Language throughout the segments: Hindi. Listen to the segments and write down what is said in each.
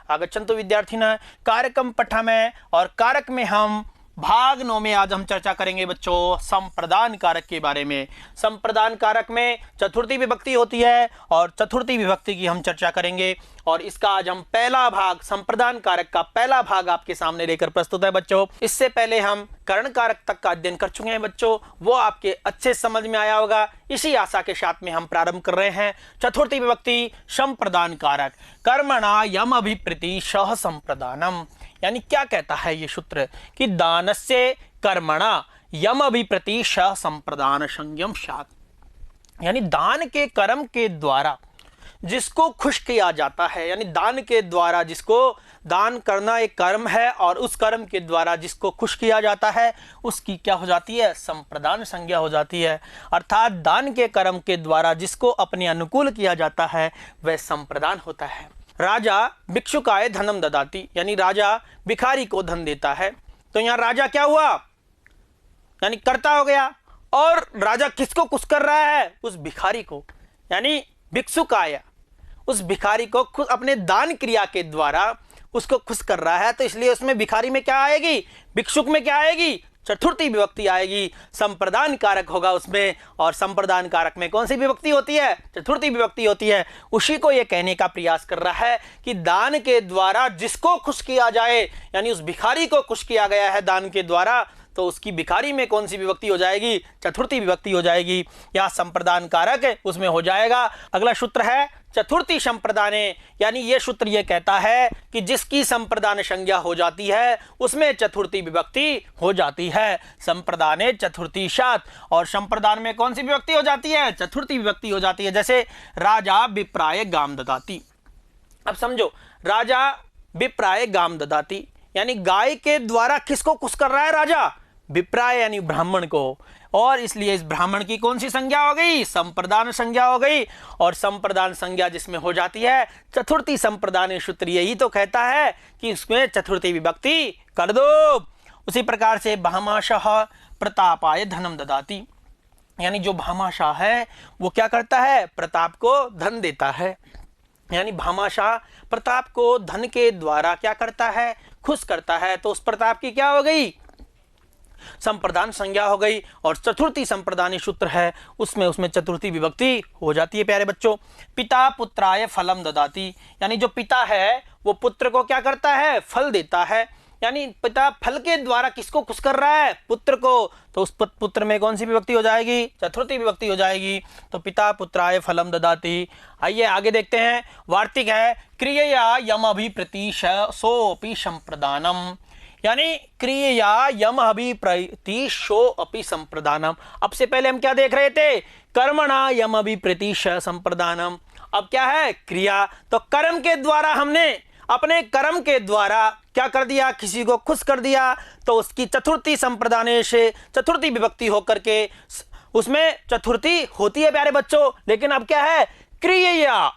आगच्छन्तु विद्यार्थिनः कार्यक्रम पठामः और कारक में हम भाग 9 में आज हम चर्चा करेंगे बच्चों संप्रदान कारक के बारे में। संप्रदान कारक में चतुर्थी विभक्ति होती है और चतुर्थी विभक्ति की हम चर्चा करेंगे और इसका आज हम पहला भाग संप्रदान कारक का पहला भाग आपके सामने लेकर प्रस्तुत है बच्चों। इससे पहले हम करण कारक तक का अध्ययन कर चुके हैं बच्चों, वो आपके अच्छे समझ में आया होगा। इसी आशा के साथ में हम प्रारंभ कर रहे हैं चतुर्थी विभक्ति संप्रदान कारक। कर्मणा यम अभिप्रति सह संप्रदानम, यानी क्या कहता है ये सूत्र कि दानस्य कर्मणा यम अभिप्रति सह संप्रदान संयम सात, यानी दान के कर्म के द्वारा जिसको खुश किया जाता है, यानी दान के द्वारा जिसको दान करना एक कर्म है और उस कर्म के द्वारा जिसको खुश किया जाता है उसकी क्या हो जाती है, संप्रदान संज्ञा हो जाती है। अर्थात दान के कर्म के द्वारा जिसको अपने अनुकूल किया जाता है वह संप्रदान होता है। राजा भिक्षुकाय धनम ददाति, यानी राजा भिखारी को धन देता है। तो यहाँ राजा क्या हुआ, यानी कर्ता हो गया, और राजा किसको खुश कर रहा है, उस भिखारी को, यानी भिक्षुकाय उस भिखारी को खुद अपने दान क्रिया के द्वारा उसको खुश कर रहा है। तो इसलिए उसमें भिखारी में क्या आएगी, भिक्षुक में क्या आएगी, चतुर्थी विभक्ति आएगी, संप्रदान कारक होगा उसमें। और संप्रदान कारक में कौन सी विभक्ति होती है, चतुर्थी विभक्ति होती है। उसी को यह कहने का प्रयास कर रहा है कि दान के द्वारा जिसको खुश किया जाए, यानी उस भिखारी को खुश किया गया है दान के द्वारा, तो उसकी भिखारी में कौन सी विभक्ति हो जाएगी, चतुर्थी विभक्ति हो जाएगी। या संप्रदान कारक उसमें हो जाएगा। अगला सूत्र है चतुर्थी संप्रदाने, यानी ये सूत्र ये कहता है कि जिसकी संप्रदान संज्ञा हो जाती है उसमें चतुर्थी विभक्ति हो जाती है। संप्रदाने चतुर्थी सात, और संप्रदान में कौन सी विभक्ति हो जाती है, चतुर्थी विभक्ति हो जाती है। जैसे राजा विप्राय गाम ददाति। अब समझो, राजा विप्राय गाम ददाति, यानी गाय के द्वारा किसको खुश कर रहा है राजा, विप्राय यानी ब्राह्मण को, और इसलिए इस ब्राह्मण की कौन सी संज्ञा हो गई, संप्रदान संज्ञा हो गई। और संप्रदान संज्ञा जिसमें हो जाती है चतुर्थी संप्रदान सूत्र यही तो कहता है कि इसमें चतुर्थी विभक्ति कर दो। उसी प्रकार से भामाशाह प्रतापाय धनम ददाति, यानी जो भामाशाह है वो क्या करता है, प्रताप को धन देता है। यानी भामाशाह प्रताप को धन के द्वारा क्या करता है, खुश करता है। तो उस प्रताप की क्या हो गई, संप्रदान संज्ञा हो गई। और चतुर्थी संप्रदानी सूत्र है उसमें चतुर्थी विभक्ति हो जाती है। प्यारे बच्चों, पिता पुत्राय फलम ददाति, यानी जो पिता है वो पुत्र को क्या करता है, फल देता है। यानी पिता फल के द्वारा किसको खुश कर रहा है, पुत्र को। तो उस पुत्र में कौन सी विभक्ति हो जाएगी, चतुर्थी विभक्ति हो जाएगी। तो पिता पुत्राय फलम ददाति। आइए आगे देखते हैं। वार्तिक है क्रियया यम अभिप्रति सोपि संप्रदानम, यानी क्रियया यम अभिप्रति सो अपि संप्रदानम। अब से पहले हम क्या देख रहे थे, कर्मणा यम अभिप्रति संप्रदानम। अब क्या है, क्रिया। तो कर्म के द्वारा हमने अपने कर्म के द्वारा क्या कर दिया, किसी को खुश कर दिया। तो उसकी चतुर्थी संप्रदाने से चतुर्थी विभक्ति होकर के उसमें चतुर्थी होती है प्यारे बच्चों। लेकिन अब क्या है, क्रिया,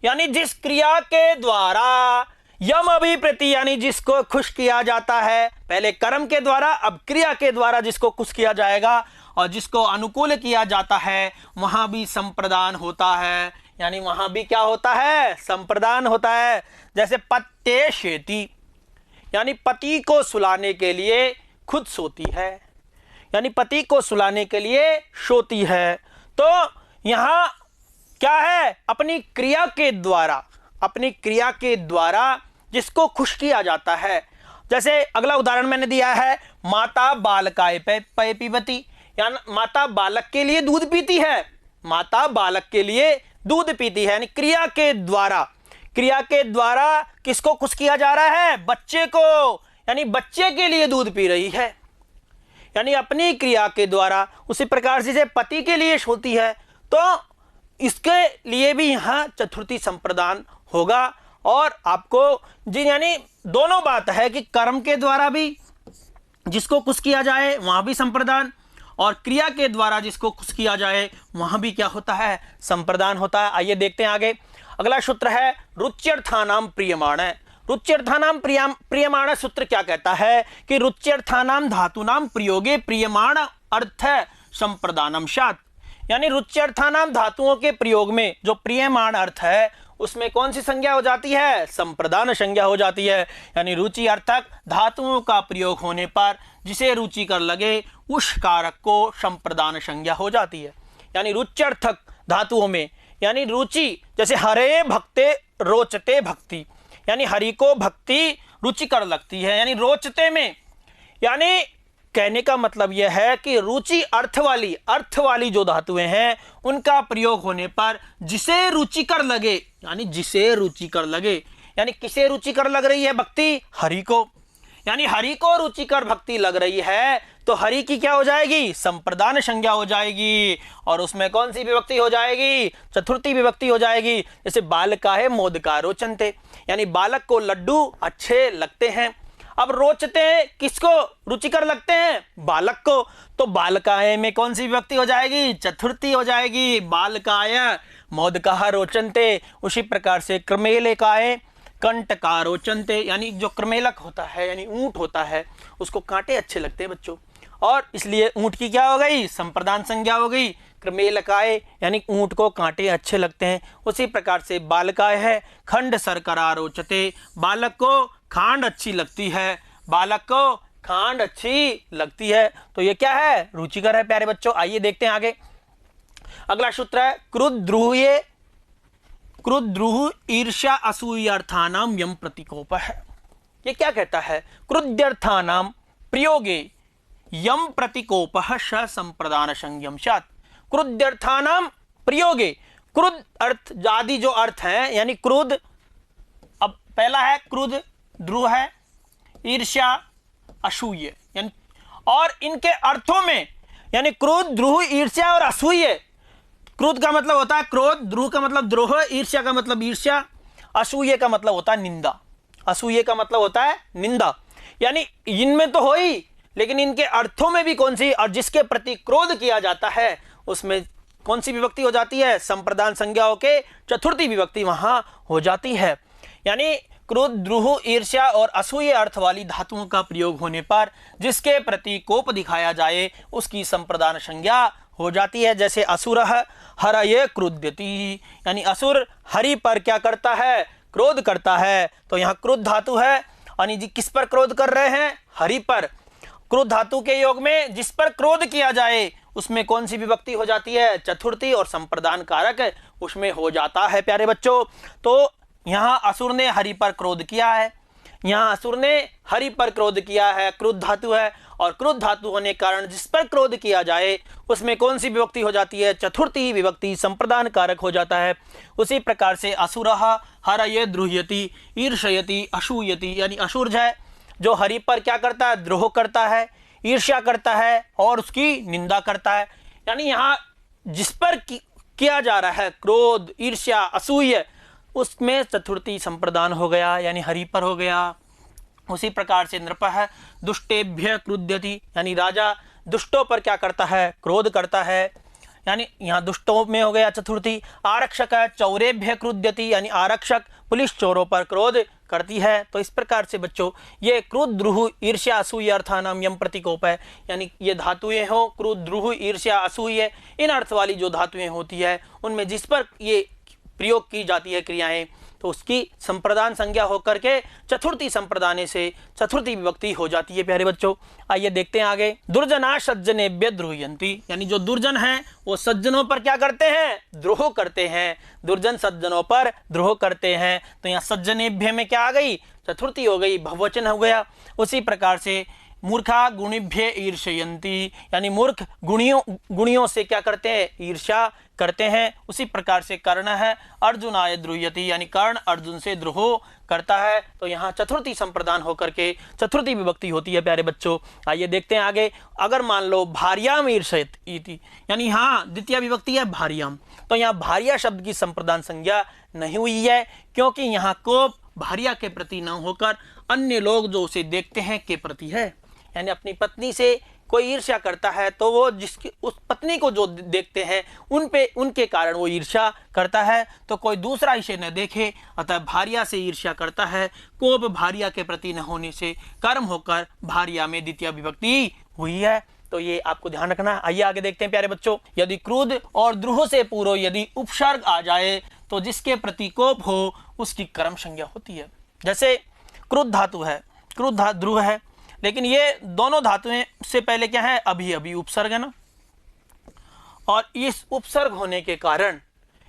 यानी जिस क्रिया के द्वारा यम अभिप्रति, यानी जिसको खुश किया जाता है, पहले कर्म के द्वारा अब क्रिया के द्वारा जिसको खुश किया जाएगा और जिसको अनुकूल किया जाता है वहां भी संप्रदान होता है। यानी वहां भी क्या होता है, संप्रदान होता है। जैसे पत्ते शेती, यानी पति को सुलाने के लिए खुद सोती है, यानी पति को सुलाने के लिए सोती है। तो यहां क्या है, अपनी क्रिया के द्वारा, अपनी क्रिया के द्वारा जिसको खुश किया जाता है। जैसे अगला उदाहरण मैंने दिया है, माता बालकाय पय पीबती, यानी माता बालक के लिए दूध पीती है, माता बालक के लिए दूध पीती है। यानी क्रिया के द्वारा, क्रिया के द्वारा किसको खुश किया जा रहा है, बच्चे को, यानी बच्चे के लिए दूध पी रही है, यानी अपनी क्रिया के द्वारा। उसी प्रकार से पति के लिए सोती है, तो इसके लिए भी यहां चतुर्थी संप्रदान होगा। और आपको जी, यानी दोनों बात है कि कर्म के द्वारा भी जिसको खुश किया जाए वहां भी संप्रदान, और क्रिया के द्वारा जिसको खुश किया जाए वहां भी क्या होता है, संप्रदान होता है। आइए देखते हैं आगे। अगला सूत्र है रुच्यर्थानाम प्रियमाण। रुच्यर्थानाम प्रियमाण सूत्र क्या कहता है कि रुच्यर्थानाम धातुनाम प्रयोगे प्रियमाण अर्थ संप्रदानम सात, यानी रुच्यर्थानाम धातुओं के प्रयोग में जो प्रियमाण अर्थ है उसमें कौन सी संज्ञा हो जाती है? संप्रदान संज्ञा हो जाती है। यानी रुचि अर्थक धातुओं का प्रयोग होने पर जिसे रुचिकर लगे उस कारक को संप्रदान संज्ञा हो जाती है। यानी रुच्यर्थक धातुओं में, यानी रुचि, जैसे हरे भक्ते रोचते भक्ति, यानी हरि को भक्ति रुचिकर लगती है, यानी रोचते में, यानी कहने का मतलब यह है कि रुचि अर्थ वाली जो धातुएं हैं उनका प्रयोग होने पर जिसे रुचिकर लगे, यानी जिसे रुचिकर लगे, यानी किसे रुचिकर लग रही है भक्ति? हरि को। यानी हरि को रुचिकर भक्ति लग रही है तो हरि की क्या हो जाएगी? संप्रदान संज्ञा हो जाएगी। और उसमें कौन सी विभक्ति हो जाएगी? चतुर्थी विभक्ति हो जाएगी। जैसे बालकाय मोदका रोचन्ते, यानी बालक को लड्डू अच्छे लगते हैं। अब रोचते किसको रुचिकर लगते हैं? बालक को। तो बालकाय में कौन सी विभक्ति हो जाएगी? चतुर्थी हो जाएगी। बालकाय मोदका रोचन्ते। उसी प्रकार से क्रमेलकाय कंटका रोचन्ते, यानी जो क्रमेलक होता है यानी ऊंट होता है उसको कांटे अच्छे लगते हैं बच्चों, और इसलिए ऊंट की क्या हो गई? संप्रदान संज्ञा हो गई। क्रमेलकाय यानी ऊंट को कांटे अच्छे लगते हैं। उसी प्रकार से बालकाय है खंड सरकरा रोचते, बालक को खांड अच्छी लगती है, बालक को खांड अच्छी लगती है। तो ये क्या है? रुचिकर है प्यारे बच्चों। आइए देखते हैं आगे। अगला सूत्र है क्रुद्रुह ईर्ष्या असूयार्थानाम यम प्रतिकोप है। ये क्या कहता है? क्रुद्यर्थानाम प्रयोगे यम प्रतिकोप स संप्रदान संज्ञम स्यात्। क्रुद्यर्थानाम प्रयोगे, क्रुद्ध अर्थ आदि जो अर्थ हैं, यानी क्रुद्ध, अब पहला है क्रुद्ध, द्रुह है, ईर्ष्या, असूय, यानी और इनके अर्थों में, यानी क्रोध, द्रोह, ईर्ष्या और असूय। क्रोध का मतलब होता है क्रोध, द्रोह का मतलब द्रोह, ईर्ष्या का मतलब ईर्ष्या, असूय का मतलब होता है निंदा। असूय का मतलब होता है निंदा। यानी इनमें तो हो ही, लेकिन इनके अर्थों में भी कौन सी, और जिसके प्रति क्रोध किया जाता है उसमें कौन सी विभक्ति हो जाती है? संप्रदान संज्ञाओं के चतुर्थी विभक्ति वहां हो जाती है। यानी क्रोध, द्रोह, ईर्ष्या और असूय अर्थ वाली धातुओं का प्रयोग होने पर जिसके प्रति कोप दिखाया जाए उसकी संप्रदान संज्ञा हो जाती है। जैसे असुर हरये क्रुद्यति, यानी असुर हरि पर क्या करता है? क्रोध करता है। तो यहाँ क्रोध धातु है, यानी जी किस पर क्रोध कर रहे हैं? हरि पर। क्रोध धातु के योग में जिस पर क्रोध किया जाए उसमें कौन सी विभक्ति हो जाती है? चतुर्थी, और संप्रदान कारक उसमें हो जाता है प्यारे बच्चों। तो यहाँ असुर ने हरि पर क्रोध किया है, यहाँ असुर ने हरि पर क्रोध किया है, क्रोध धातु है, और क्रोध धातु होने के कारण जिस पर क्रोध किया जाए उसमें कौन सी विभक्ति हो जाती है? चतुर्थी विभक्ति, संप्रदान कारक हो जाता है। उसी प्रकार से असुरः हरये द्रुह्यति ईर्ष्यति असूयति, यानी असुर है जो हरि पर क्या करता है? द्रोह करता है, ईर्ष्या करता है और उसकी निंदा करता है। यानी यहाँ जिस पर किया जा रहा है क्रोध, ईर्ष्या, असूय, उसमें चतुर्थी संप्रदान हो गया, यानी हरि पर हो गया। उसी प्रकार से नृपः दुष्टेभ्य क्रुद्यति, यानी राजा दुष्टों पर क्या करता है? क्रोध करता है, यानी यहाँ दुष्टों में हो गया चतुर्थी। आरक्षक चौरेभ्य क्रुद्यति, यानी आरक्षक पुलिस चोरों पर क्रोध करती है। तो इस प्रकार से बच्चों ये क्रोध, द्रोह, ईर्ष्या, असूय अर्थानाम यम प्रतिकोप है। यानी ये धातुएं हो क्रोध, द्रोह, ईर्ष्या, असूय, इन अर्थ वाली जो धातुएं होती है उनमें जिस पर ये प्रयोग की जाती है क्रियाएं, तो उसकी संप्रदान संज्ञा होकर के चतुर्थी संप्रदाने से चतुर्थी विभक्ति हो जाती है प्यारे बच्चों। आइए देखते हैं आगे। दुर्जना सज्जनेभ्य द्रोहयन्ति, यानी जो दुर्जन हैं वो सज्जनों पर क्या करते हैं? द्रोह करते हैं। दुर्जन सज्जनों पर द्रोह करते हैं। तो यहाँ सज्जनेभ्य में क्या आ गई? चतुर्थी हो गई, बहुवचन हो गया। उसी प्रकार से मूर्खा गुणिभ्य ईर्ष्यन्ति, यानी मूर्ख गुणियों से क्या करते हैं? ईर्ष्या करते हैं। उसी प्रकार से कर्ण है अर्जुनाय द्रुह्यति, यानी कर्ण अर्जुन से द्रोह करता है। तो यहाँ चतुर्थी संप्रदान होकर के चतुर्थी विभक्ति होती है प्यारे बच्चों। आइए देखते हैं आगे। अगर मान लो भार्याम ईर्ष्यति, यानी यहाँ द्वितीय विभक्ति है भार्याम, तो यहाँ भार्या शब्द की संप्रदान संज्ञा नहीं हुई है, क्योंकि यहाँ कोप भार्या के प्रति न होकर अन्य लोग जो उसे देखते हैं के प्रति है। यानी अपनी पत्नी से कोई ईर्ष्या करता है तो वो जिसकी उस पत्नी को जो देखते हैं उनके कारण वो ईर्ष्या करता है, तो कोई दूसरा इसे न देखे, अतः भार्या से ईर्ष्या करता है। कोप भार्या के प्रति न होने से कर्म होकर भार्या में द्वितीय विभक्ति हुई है। तो ये आपको ध्यान रखना। आइए आगे देखते हैं प्यारे बच्चों। यदि क्रोध और द्रोह से पूर्व यदि उपसर्ग आ जाए तो जिसके प्रतिकोप हो उसकी कर्म संज्ञा होती है। जैसे क्रुद्ध धातु है, क्रुद्ध धातु ध्रुव है, लेकिन ये दोनों धातुएं से पहले क्या है, अभी अभी उपसर्ग है ना, और इस उपसर्ग होने के कारण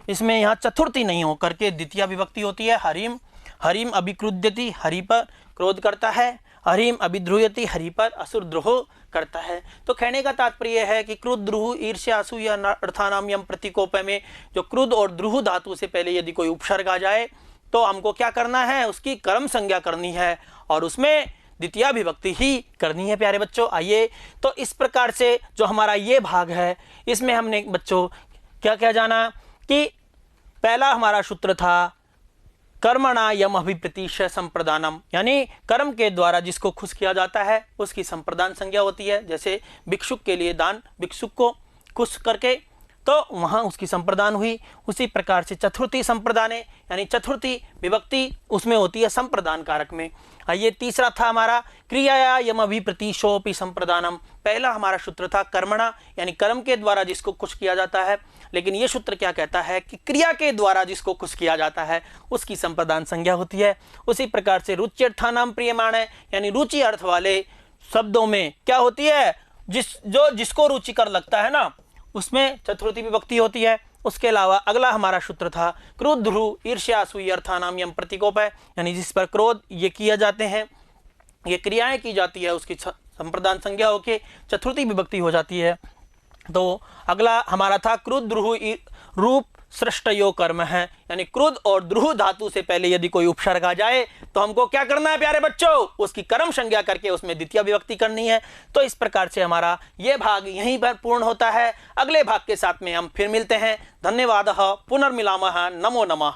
इसमें यहाँ चतुर्थी नहीं हो करके द्वितीय विभक्ति होती है। हरिम, हरिम अभिक्रुद्यति, हरि पर क्रोध करता है, हरिम अभिद्रुयति, हरि पर असुरद्रोह करता है। तो कहने का तात्पर्य है कि क्रुद्ध, द्रुह, ईर्ष्या, असूया अर्थानाम यम प्रतिकोप में जो क्रुद्ध और द्रुह धातु से पहले यदि कोई उपसर्ग आ जाए तो हमको क्या करना है, उसकी कर्म संज्ञा करनी है और उसमें द्वितीय विभक्ति ही करनी है। प्यारे बच्चों, आइए तो इस प्रकार से जो हमारा ये भाग है इसमें हमने बच्चों क्या क्या जाना कि पहला हमारा सूत्र था कर्मणा यम अभिप्रतिश संप्रदानम, यानी कर्म के द्वारा जिसको खुश किया जाता है उसकी संप्रदान संज्ञा होती है। जैसे भिक्षुक के लिए दान, भिक्षुक को खुश करके तो वहाँ उसकी संप्रदान हुई। उसी प्रकार से चतुर्थी संप्रदाने यानी चतुर्थी विभक्ति उसमें होती है संप्रदान कारक में। आइए तीसरा था हमारा क्रियाया यम अभिप्रतिशोपि संप्रदानम। पहला हमारा सूत्र था कर्मणा यानी कर्म के द्वारा जिसको खुश किया जाता है, लेकिन ये सूत्र क्या कहता है कि क्रिया के द्वारा जिसको खुश किया जाता है उसकी संप्रदान संज्ञा होती है। उसी प्रकार से रुच्यर्थानाम प्रियमाणे यानी रुचि अर्थ वाले शब्दों में क्या होती है, जिसको रुचिकर लगता है ना उसमें चतुर्थी विभक्ति होती है। उसके अलावा अगला हमारा सूत्र था क्रोध, ध्रुव, ईर्ष्या, असूया अर्थानाम यम प्रतिकोप है, यानी जिस पर क्रोध ये किए जाते हैं, ये क्रियाएं की जाती है, उसकी संप्रदान संज्ञा होके चतुर्थी विभक्ति हो जाती है। तो अगला हमारा था क्रुद्ध, ध्रुव, रूप, सृष्टयो कर्म है, यानी क्रुद्ध और ध्रुव धातु से पहले यदि कोई उपसर्ग आ जाए तो हमको क्या करना है प्यारे बच्चों, उसकी कर्म संज्ञा करके उसमें द्वितीय विभक्ति करनी है। तो इस प्रकार से हमारा ये भाग यहीं पर पूर्ण होता है। अगले भाग के साथ में हम फिर मिलते हैं। धन्यवाद। पुनर्मिलामः। नमो नमः।